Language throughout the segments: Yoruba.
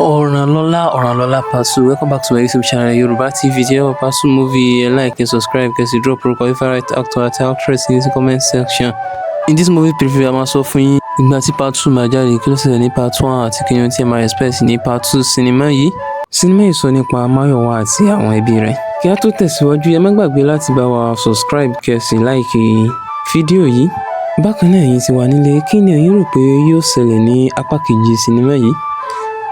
Oranlola Pasu. Welcome back to my YouTube channel, YorubaTV. Your Pasu movie, like and subscribe, because you drop your favorite actor or actress in the comment section. In this movie preview, I'm also fún ìgbà tí part 2 máa jáde, kí ló ṣẹlẹ̀ ní part 1 àti kí ni tí ẹ máa expect ní part 2 sinimá yìí. Sinimá yìí sọ nípa Máyọ̀wá àti àwọn ẹbí rẹ̀. Kí a tó tẹ̀síwájú, ẹ má gbàgbé láti bá wa subscribe kẹ́ sì like fídíò yìí. Bákan náà, ẹ̀yin tí wà nílé, kí ni ẹ̀yin rò pé yóò ṣẹlẹ̀ ní apá kejì sinimá yìí?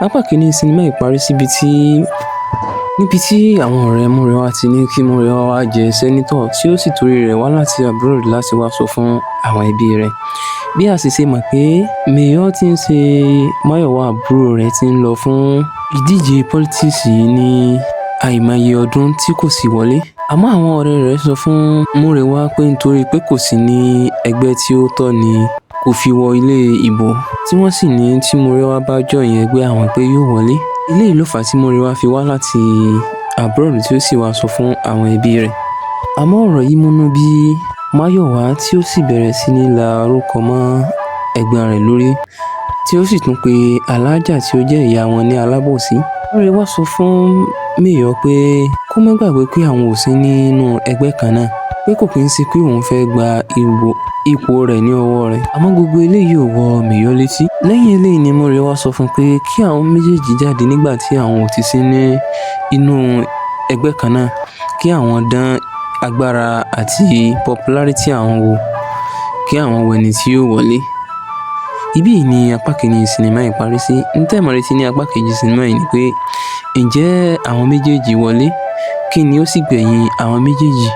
Apá kìíní sinimá yìí parí níbi tí àwọn ọ̀rẹ́ Múrewá ti ní kí Múrewá wá jẹ sẹ́nítọ̀, tí ó sì torí rẹ̀ wá láti abroad láti wá sọ fún àwọn ẹbí rẹ̀. Bí a sì ṣe mọ̀ pé Mayor tí ń ṣe Máyọ̀wá àbúrò rẹ̀ ti ń lọ fún ìdíje politics yìí ní àìmọye ọdún tí kò sì wọlé. Àmọ́ àwọn ọ̀rẹ́ rẹ̀ sọ fún Múrewá pé nítorí pé kò sí ní ẹgbẹ́ tí ó tọ́ ni kò fi wọ ilé ìbò, tí wọ́n sì ní tí Múrewá bá join ẹgbẹ́ àwọn pé yóò wọlé. Eléyìí ló fà á tí Múrewá fi wá láti abroad tí ó sì wá sọ fún àwọn ẹbí rẹ̀. Àmọ́ ọ̀rọ̀ yìí múnú bí Máyọ̀wá, tí ó sì bẹ̀rẹ̀ sí ní la orúkọ mọ́ ẹ̀gbọ́n rẹ̀ lórí, tí ó sì tún pe aláàjà tí ó jẹ́ ìyá wọn ní alábòsí. Múrewá sọ fún Mayor pé kó má gbàgbé pé àwọn ò sí nínú ẹgbẹ́ kan náà, pé kò kí ń ṣe pé òun fẹ́ gba ipò rẹ̀ ní ọwọ́ rẹ̀. Àmọ́ gbogbo eléyìí ò wọ Mayor létí. Lẹ́yìn eléyìí ni Múrewá sọ fún pé kí àwọn méjèèjì jáde nígbà tí àwọn ò ti sí ní inú ẹgbẹ́ kan náà, kí àwọn dán agbára àti popularity àwọn wò, kí àwọn wo ẹni tí yóò wọlé. Ibí ni apá kìíní sinimá yìí parí sí. N tẹ́ mọ̀ retí ní apá kejì sinimá yìí ni pé ǹjẹ́ àwọn méjèèjì wọlé? Kí ni ó sì gbẹ̀yìn àwọn méjèèjì?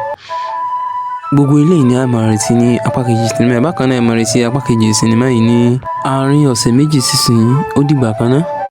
Gbogbo eléyìí ni a máa retí ní apá kejì sinimá yìí. Bákan náà, ẹ máa retí apá kejì sinimá yìí ní àárín ọ̀sẹ̀ méjì sísìn. Ó dìgbà kan náà.